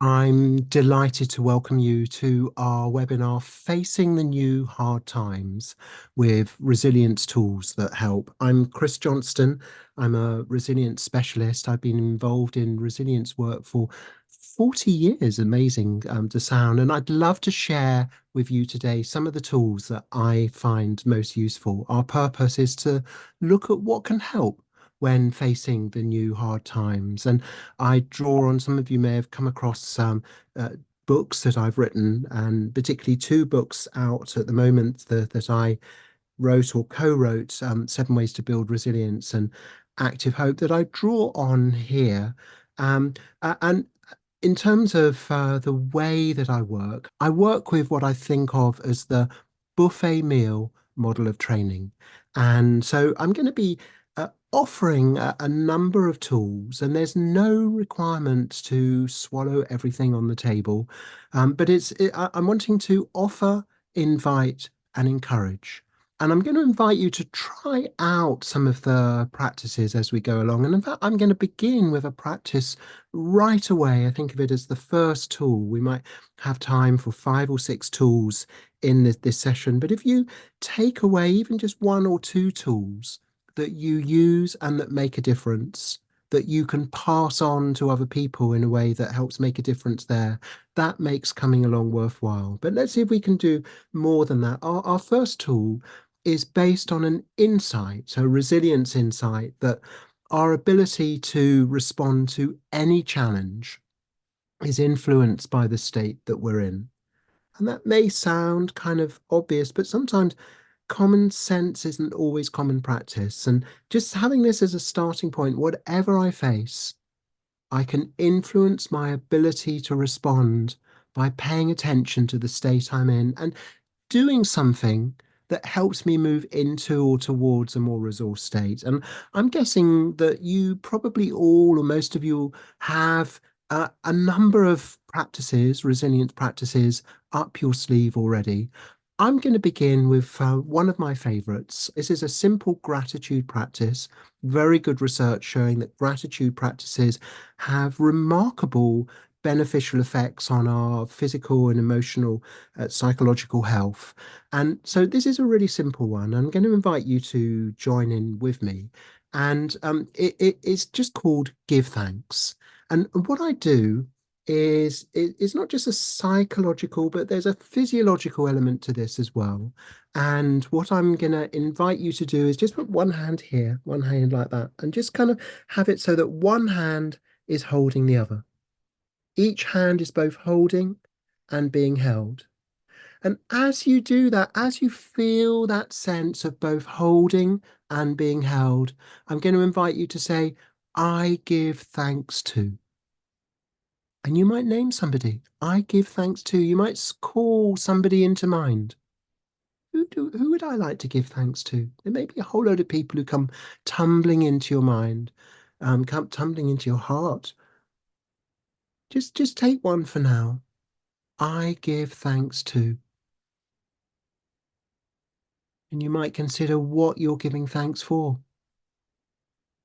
I'm delighted to welcome you to our webinar, Facing the New Hard Times with Resilience Tools That Help. I'm Chris Johnston. I'm a resilience specialist. I've been involved in resilience work for 40 years, amazing to sound. And I'd love to share with you today some of the tools that I find most useful. Our purpose is to look at what can help when facing the new hard times. And I draw on, some of you may have come across some books that I've written, and particularly two books out at the moment that I wrote or co-wrote, Seven Ways to Build Resilience and Active Hope, that I draw on here. And in terms of the way that I work with what I think of as the buffet meal model of training. And so I'm going to be offering a number of tools, and there's no requirement to swallow everything on the table. I'm wanting to offer, invite, and encourage. And I'm going to invite you to try out some of the practices as we go along. And in fact, I'm going to begin with a practice right away. I think of it as the first tool. We might have time for five or six tools in this session. But if you take away even just one or two tools that you use and that make a difference, that you can pass on to other people in a way that helps make a difference there, that makes coming along worthwhile. But let's see if we can do more than that. Our first tool is based on an insight, so resilience insight, that our ability to respond to any challenge is influenced by the state that we're in. And that may sound kind of obvious, but sometimes common sense isn't always common practice. And just having this as a starting point, whatever I face, I can influence my ability to respond by paying attention to the state I'm in and doing something that helps me move into or towards a more resource state. And I'm guessing that you probably all, or most of you, have a number of practices, resilience practices, up your sleeve already. I'm going to begin with one of my favorites. This is a simple gratitude practice. Very good research showing that gratitude practices have remarkable beneficial effects on our physical and emotional, psychological health. And so this is a really simple one. I'm going to invite you to join in with me. And it's just called Give Thanks. And what I do is it's not just a psychological, but there's a physiological element to this as well. And what I'm going to invite you to do is just put one hand here, one hand like that, and just kind of have it so that one hand is holding the other. Each hand is both holding and being held. And as you do that, as you feel that sense of both holding and being held, I'm going to invite you to say, I give thanks to. And you might name somebody. I give thanks to. You might call somebody into mind. Who would I like to give thanks to? There may be a whole load of people who come tumbling into your mind, come tumbling into your heart. Just take one for now. I give thanks to. And you might consider what you're giving thanks for,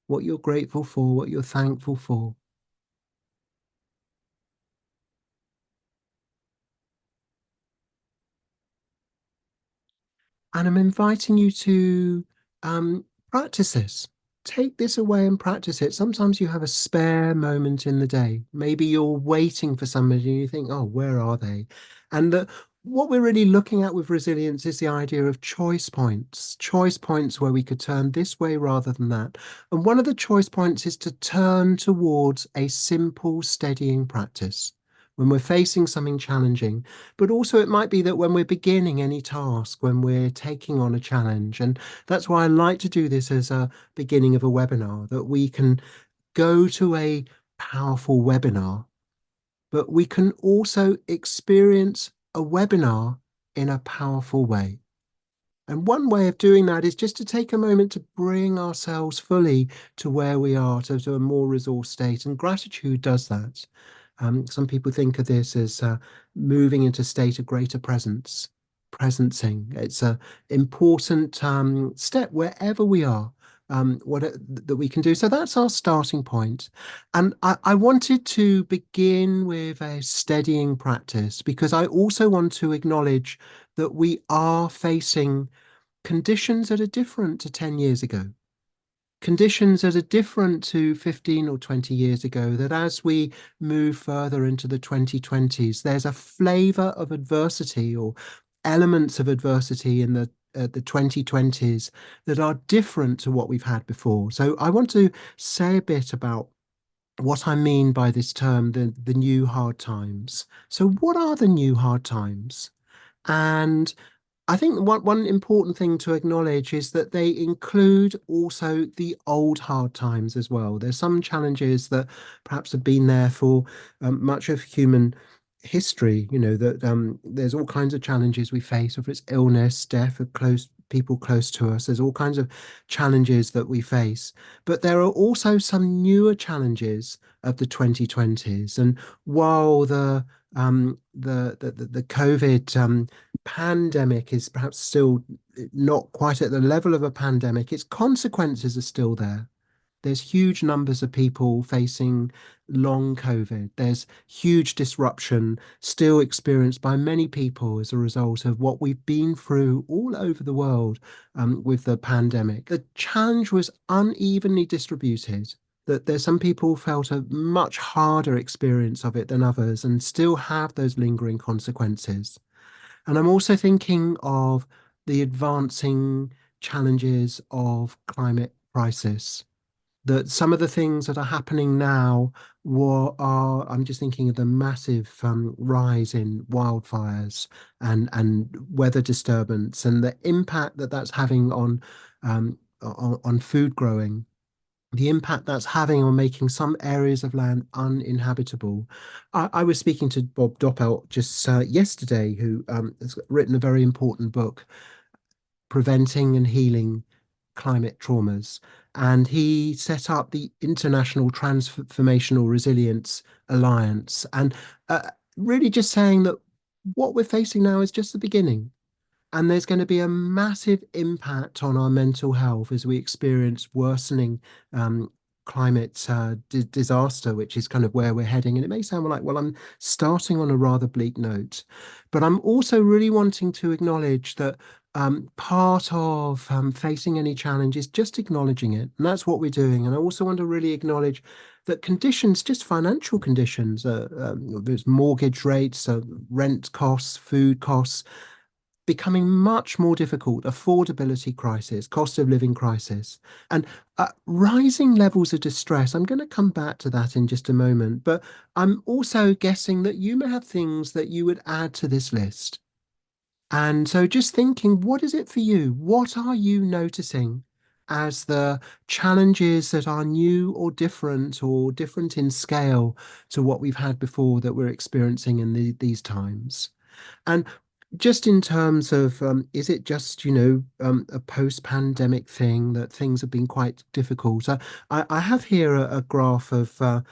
what you're grateful for, what you're thankful for. And I'm inviting you to practice this. Take this away and practice it. Sometimes you have a spare moment in the day. Maybe you're waiting for somebody and you think, oh, where are they? And what we're really looking at with resilience is the idea of choice points where we could turn this way rather than that. And one of the choice points is to turn towards a simple, steadying practice when we're facing something challenging. But also, it might be that when we're beginning any task, when we're taking on a challenge, and that's why I like to do this as a beginning of a webinar, that we can go to a powerful webinar, but we can also experience a webinar in a powerful way. And one way of doing that is just to take a moment to bring ourselves fully to where we are, to a more resource state. And gratitude does that. Some people think of this as moving into a state of greater presencing. It's an important step wherever we are. that we can do. So that's our starting point. And I wanted to begin with a steadying practice because I also want to acknowledge that we are facing conditions that are different to 10 years ago, conditions that are different to 15 or 20 years ago, that as we move further into the 2020s, there's a flavor of adversity or elements of adversity in the 2020s that are different to what we've had before. So I want to say a bit about what I mean by this term, the new hard times. So what are the new hard times? And I think one important thing to acknowledge is that they include also the old hard times as well. There's some challenges that perhaps have been there for much of human history. You know that there's all kinds of challenges we face, whether it's illness, death of close people close to us. There's all kinds of challenges that we face, but there are also some newer challenges of the 2020s. And while the COVID pandemic is perhaps still not quite at the level of a pandemic, its consequences are still there. There's huge numbers of people facing long COVID. There's huge disruption still experienced by many people as a result of what we've been through all over the world with the pandemic. The challenge was unevenly distributed. That there's some people felt a much harder experience of it than others and still have those lingering consequences. And I'm also thinking of the advancing challenges of climate crisis. That some of the things that are happening now I'm just thinking of the massive rise in wildfires and weather disturbance and the impact that that's having on food growing, the impact that's having on making some areas of land uninhabitable. I was speaking to Bob Doppelt just yesterday, who has written a very important book, Preventing and Healing Climate Traumas. And he set up the International Transformational Resilience Alliance. And really just saying that what we're facing now is just the beginning. And there's going to be a massive impact on our mental health as we experience worsening um, climate disaster, which is kind of where we're heading. And it may sound like, well, I'm starting on a rather bleak note, but I'm also really wanting to acknowledge that part of facing any challenge is just acknowledging it. And that's what we're doing. And I also want to really acknowledge that conditions, just financial conditions, there's mortgage rates, rent costs, food costs, becoming much more difficult, affordability crisis, cost of living crisis, and rising levels of distress. I'm going to come back to that in just a moment, but I'm also guessing that you may have things that you would add to this list. And so just thinking, what is it for you? What are you noticing as the challenges that are new or different in scale to what we've had before that we're experiencing in these times? And just in terms of, is it just, a post-pandemic thing that things have been quite difficult? I have here a graph of,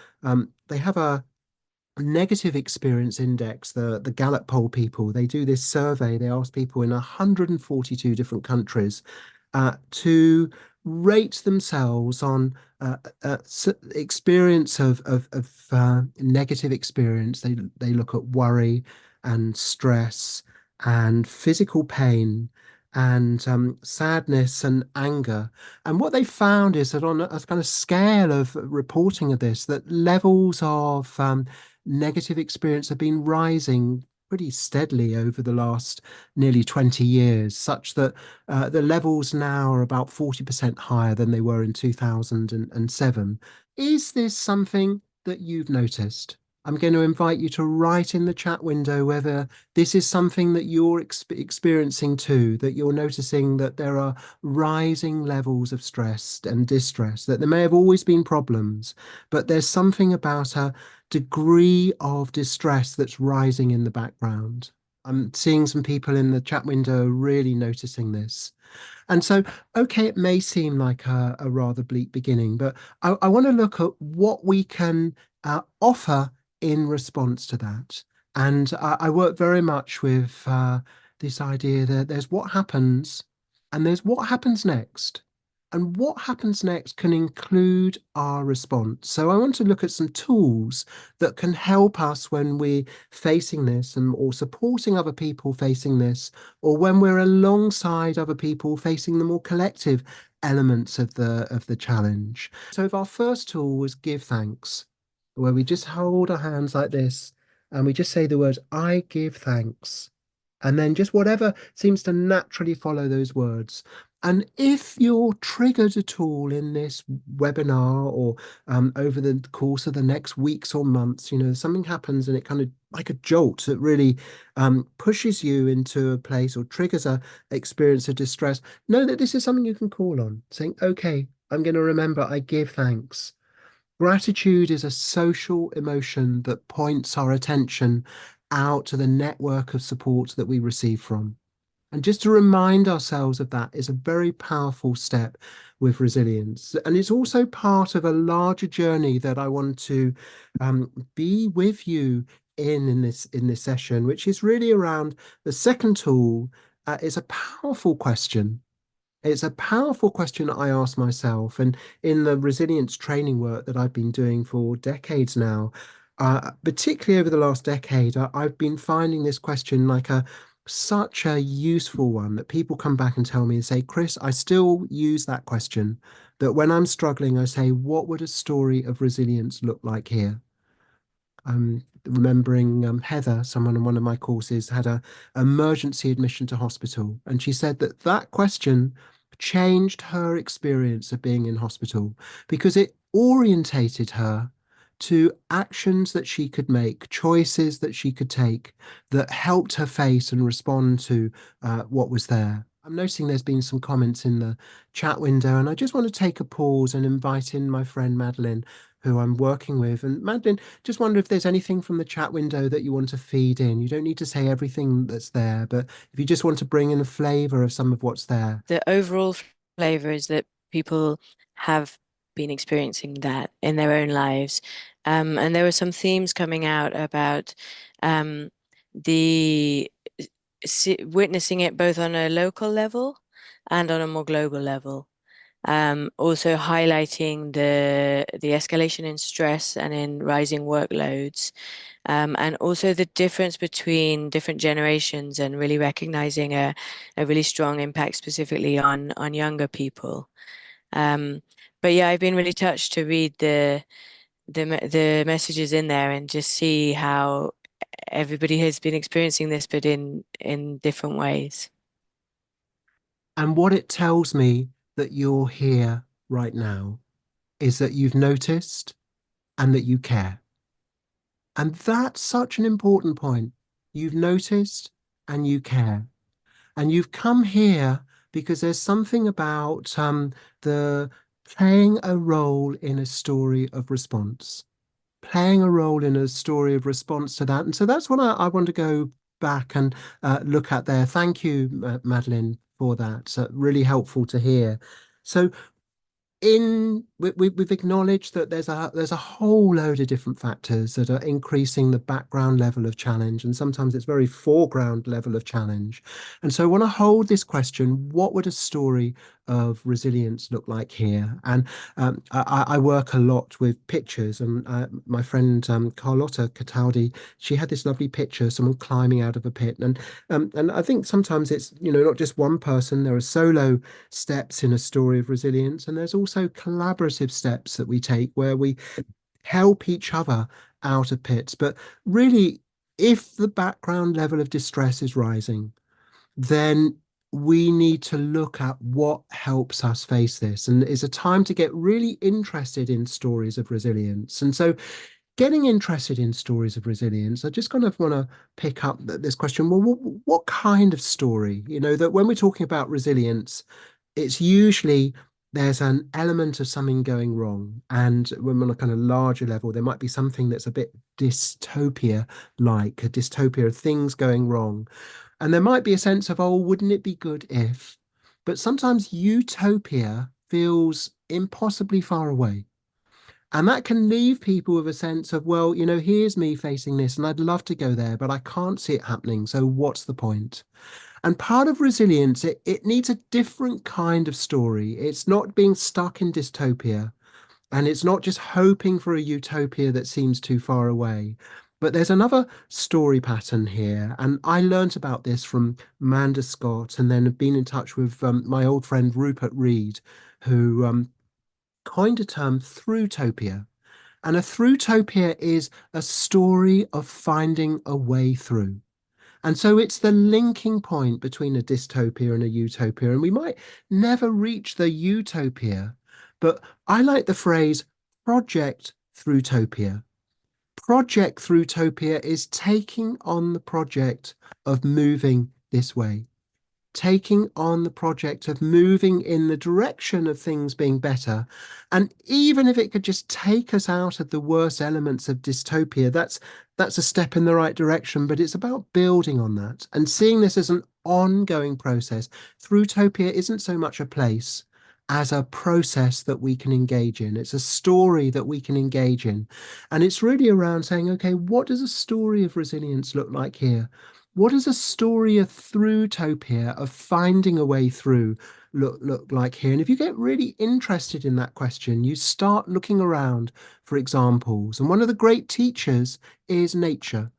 they have a negative experience index, the Gallup poll people. They do this survey. They ask people in 142 different countries to rate themselves on experience of negative experience. They look at worry and stress and physical pain and sadness and anger. And what they found is that on a kind of scale of reporting of this, that levels of negative experience have been rising pretty steadily over the last nearly 20 years, such that the levels now are about 40% higher than they were in 2007. Is this something that you've noticed? I'm going to invite you to write in the chat window whether this is something that you're experiencing too, that you're noticing that there are rising levels of stress and distress, that there may have always been problems, but there's something about a degree of distress that's rising in the background. I'm seeing some people in the chat window really noticing this. And so, okay, it may seem like a rather bleak beginning, but I want to look at what we can offer in response to that. And I work very much with this idea that there's what happens and there's what happens next. And what happens next can include our response. So I want to look at some tools that can help us when we're facing this and or supporting other people facing this, or when we're alongside other people facing the more collective elements of the challenge. So if our first tool was give thanks, where we just hold our hands like this and we just say the words, I give thanks. And then just whatever seems to naturally follow those words. And if you're triggered at all in this webinar or over the course of the next weeks or months, something happens and it kind of like a jolt that really pushes you into a place or triggers a experience of distress, know that this is something you can call on, saying, okay, I'm going to remember I give thanks. Gratitude is a social emotion that points our attention out to the network of support that we receive from. And just to remind ourselves of that is a very powerful step with resilience. And it's also part of a larger journey that I want to be with you in this session, which is really around the second tool. Is a powerful question. It's a powerful question I ask myself. And in the resilience training work that I've been doing for decades now, particularly over the last decade, I've been finding this question like such a useful one that people come back and tell me and say, Chris, I still use that question. That when I'm struggling, I say, what would a story of resilience look like here? I'm remembering Heather, someone in one of my courses, had a emergency admission to hospital, and she said that that question changed her experience of being in hospital because it orientated her to actions that she could make, choices that she could take that helped her face and respond to what was there. I'm noticing there's been some comments in the chat window, and I just want to take a pause and invite in my friend Madeline, who I'm working with. And Madeline, just wonder if there's anything from the chat window that you want to feed in. You don't need to say everything that's there, but if you just want to bring in a flavor of some of what's there. The overall flavor is that people have been experiencing that in their own lives. And there were some themes coming out about um, the witnessing it both on a local level and on a more global level. Also highlighting the escalation in stress and in rising workloads, and also the difference between different generations and really recognizing a really strong impact specifically on younger people. Um, but yeah, I've been really touched to read the messages in there and just see how everybody has been experiencing this, but in different ways. And what it tells me that you're here right now is that you've noticed and that you care. And that's such an important point. You've noticed and you care. And you've come here because there's something about the playing a role in a story of response, playing a role in a story of response to that. And so that's what I want to go back and look at there. Thank you, Madeline, for that. So really helpful to hear. So we've acknowledged that there's a whole load of different factors that are increasing the background level of challenge, and sometimes it's very foreground level of challenge. And so I want to hold this question: what would a story of resilience look like here? And I work a lot with pictures, and my friend Carlotta Cataldi, she had this lovely picture, someone climbing out of a pit, and I think sometimes it's not just one person. There are solo steps in a story of resilience, and there's also collaborative steps that we take where we help each other out of pits. But really, if the background level of distress is rising, then we need to look at what helps us face this. And it's a time to get really interested in stories of resilience. And so getting interested in stories of resilience, I just kind of want to pick up this question. Well, what kind of story? That when we're talking about resilience, it's usually there's an element of something going wrong. And when we're on a kind of larger level, there might be something that's a bit dystopia like, a dystopia of things going wrong. And there might be a sense of, oh, wouldn't it be good if? But sometimes utopia feels impossibly far away. And that can leave people with a sense of, well, here's me facing this and I'd love to go there, but I can't see it happening. So what's the point? And part of resilience, it needs a different kind of story. It's not being stuck in dystopia, and it's not just hoping for a utopia that seems too far away. But there's another story pattern here. And I learnt about this from Amanda Scott, and then have been in touch with my old friend Rupert Reed, who coined a term throughtopia. And a throughtopia is a story of finding a way through. And so it's the linking point between a dystopia and a utopia. And we might never reach the utopia, but I like the phrase project throughtopia. Project throughtopia is taking on the project of moving this way, taking on the project of moving in the direction of things being better. And even if it could just take us out of the worst elements of dystopia, that's a step in the right direction, but it's about building on that and seeing this as an ongoing process. Throughtopia isn't so much a place as a process that we can engage in. It's a story that we can engage in. And it's really around saying, okay, what does a story of resilience look like here? What does a story of throughtopia, of finding a way through, look like here? And if you get really interested in that question, you start looking around for examples. And one of the great teachers is nature.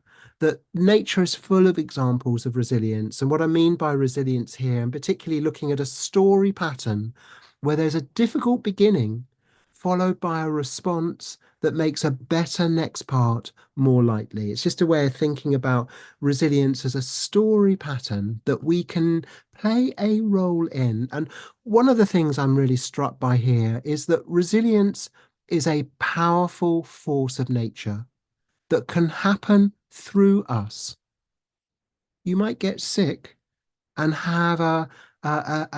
That nature is full of examples of resilience. And what I mean by resilience here, and particularly looking at a story pattern where there's a difficult beginning followed by a response that makes a better next part more likely. It's just a way of thinking about resilience as a story pattern that we can play a role in. And one of the things I'm really struck by here is that resilience is a powerful force of nature that can happen through us. You might get sick and have a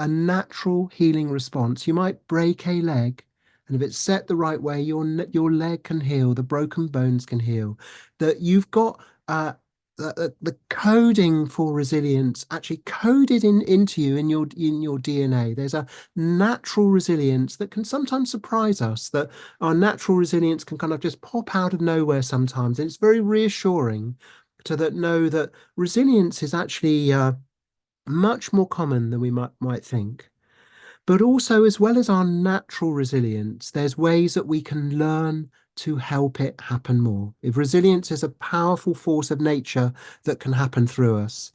natural healing response. You might break a leg, and if it's set the right way, your leg can heal, the broken bones can heal. That you've got the coding for resilience actually coded into you in your DNA. There's a natural resilience that can sometimes surprise us. That our natural resilience can kind of just pop out of nowhere sometimes, and it's very reassuring to that know that resilience is actually much more common than we might think. But also, as well as our natural resilience, there's ways that we can learn to help it happen more. If resilience is a powerful force of nature that can happen through us,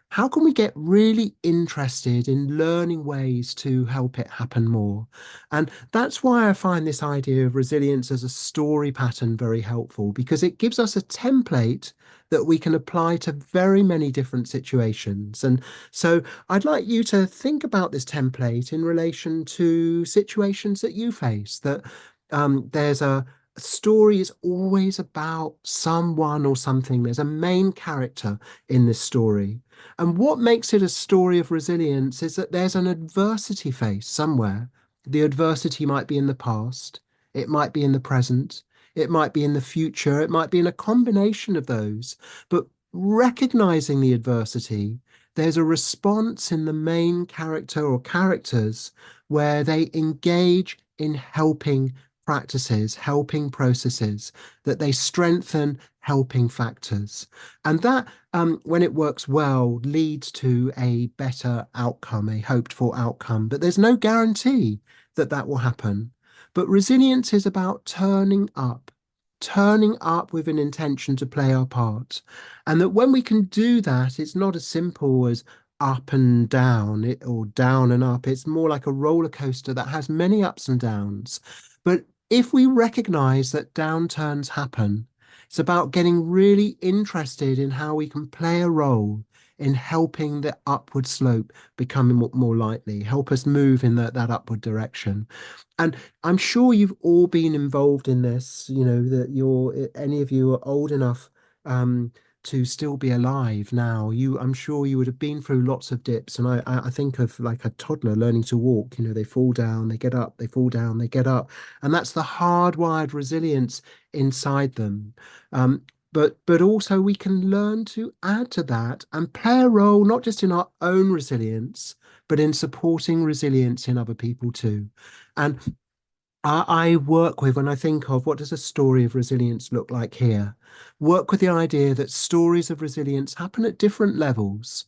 how can we get really interested in learning ways to help it happen more? And that's why I find this idea of resilience as a story pattern very helpful, because it gives us a template that we can apply to very many different situations. And so I'd like you to think about this template in relation to situations that you face, that there's a story is always about someone or something. There's a main character in this story. And what makes it a story of resilience is that there's an adversity faced somewhere. The adversity might be in the past, it might be in the present, it might be in the future, it might be in a combination of those. But recognizing the adversity, there's a response in the main character or characters where they engage in helping practices, helping processes, that they strengthen helping factors. And that when it works well, leads to a better outcome, a hoped for outcome. But there's no guarantee that that will happen. But resilience is about turning up with an intention to play our part. And that when we can do that, it's not as simple as up and down or down and up. It's more like a roller coaster that has many ups and downs. But if we recognize that downturns happen, it's about getting really interested in how we can play a role in helping the upward slope become more likely, help us move in that upward direction. And I'm sure you've all been involved in this, that any of you are old enough to still be alive now. I'm sure you would have been through lots of dips. And I think of like a toddler learning to walk, they fall down, they get up, they fall down, they get up. And that's the hardwired resilience inside them. But also we can learn to add to that and play a role, not just in our own resilience, but in supporting resilience in other people too. And I work with, when I think of what does a story of resilience look like here, work with the idea that stories of resilience happen at different levels.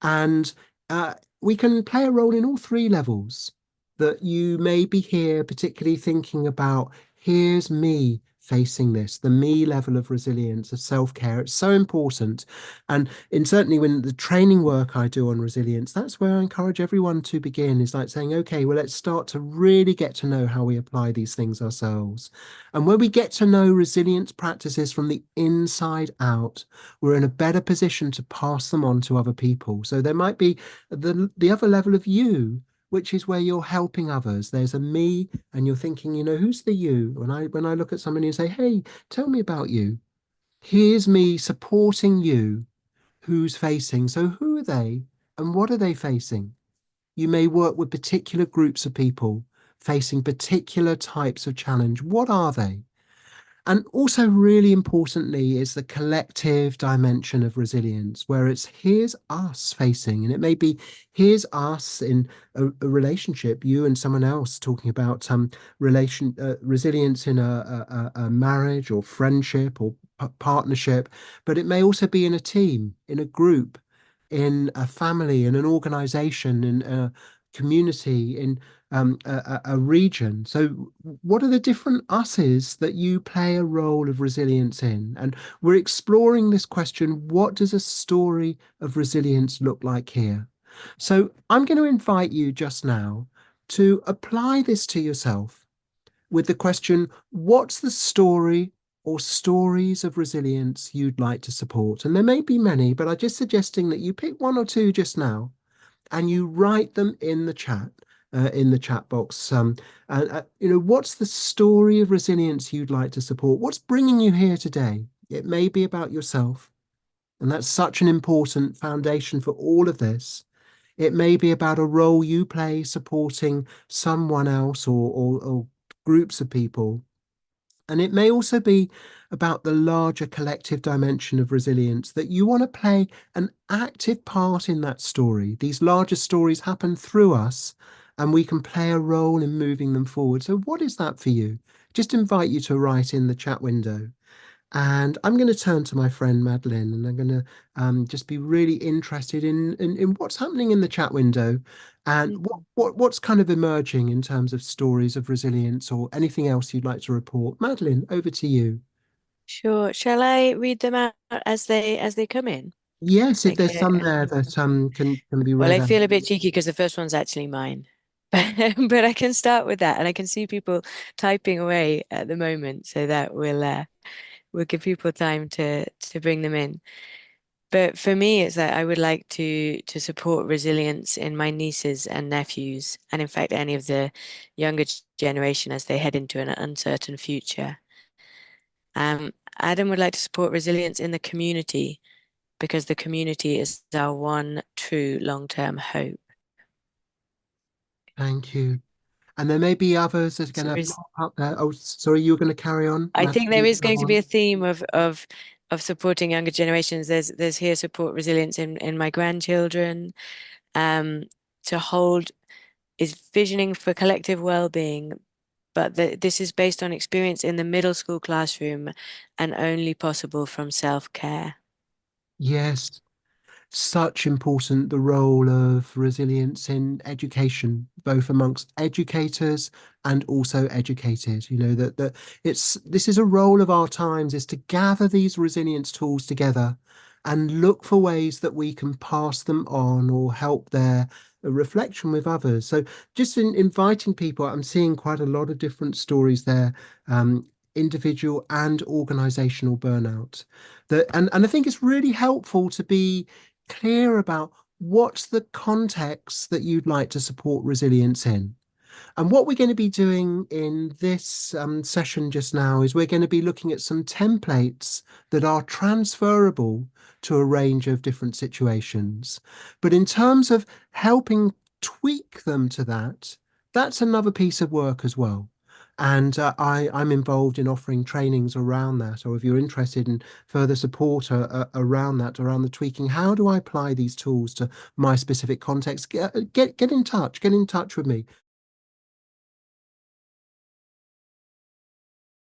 And uh, we can play a role in all three levels that you may be here, particularly thinking about here's me facing this, the me level of resilience, of self-care. It's so important. And in certainly when the training work I do on resilience, that's where I encourage everyone to begin, is like saying, okay, well, let's start to really get to know how we apply these things ourselves. And when we get to know resilience practices from the inside out, we're in a better position to pass them on to other people. So there might be the other level of you, which is where you're helping others. There's a me, and you're thinking, who's the you? When I look at somebody and say, hey, tell me about you. Here's me supporting you who's facing. So who are they and what are they facing? You may work with particular groups of people facing particular types of challenge. What are they? And also, really importantly, is the collective dimension of resilience, where it's here's us facing, and it may be here's us in a relationship, you and someone else talking about resilience in a marriage or friendship or partnership, but it may also be in a team, in a group, in a family, in an organization, in a community, in a region. So, what are the different us's that you play a role of resilience in? And we're exploring this question, what does a story of resilience look like here? So, I'm going to invite you just now to apply this to yourself with the question, what's the story or stories of resilience you'd like to support? And there may be many, but I'm just suggesting that you pick one or two just now and you write them in the chat box. What's the story of resilience you'd like to support? What's bringing you here today? It may be about yourself, and that's such an important foundation for all of this. It may be about a role you play supporting someone else or groups of people. And it may also be about the larger collective dimension of resilience that you want to play an active part in that story. These larger stories happen through us, and we can play a role in moving them forward. So, what is that for you? Just invite you to write in the chat window. And I'm going to turn to my friend Madeline, and I'm going to just be really interested in what's happening in the chat window, and Mhm. what's kind of emerging in terms of stories of resilience or anything else you'd like to report. Madeline, over to you. Sure. Shall I read them out as they come in? Yes, if Like, there's some there that can be well, read I out. feel a bit cheeky because the first one's actually mine. But I can start with that, and I can see people typing away at the moment, so that will give people time to bring them in. But for me, it's that I would like to support resilience in my nieces and nephews, and in fact, any of the younger generation as they head into an uncertain future. Adam would like to support resilience in the community because the community is our one true long-term hope. Thank you. And there may be others that are going So to res pop up there. Oh, sorry, you were going to carry on, I think there Madeline. is going to be a theme of supporting younger generations. There's here support resilience in my grandchildren. Um, to hold is visioning for collective well-being, but this is based on experience in the middle school classroom and only possible from self-care. Yes. Such important the role of resilience in education, both amongst educators and also educated. That it's this is a role of our times is to gather these resilience tools together and look for ways that we can pass them on or help their reflection with others. So just in inviting people, I'm seeing quite a lot of different stories there, individual and organizational burnout. And I think it's really helpful to be clear about what's the context that you'd like to support resilience in. And what we're going to be doing in this session just now is we're going to be looking at some templates that are transferable to a range of different situations. But in terms of helping tweak them to that, that's another piece of work as well. And I'm involved in offering trainings around that. Or if you're interested in further support around that, around the tweaking, how do I apply these tools to my specific context? Get in touch with me.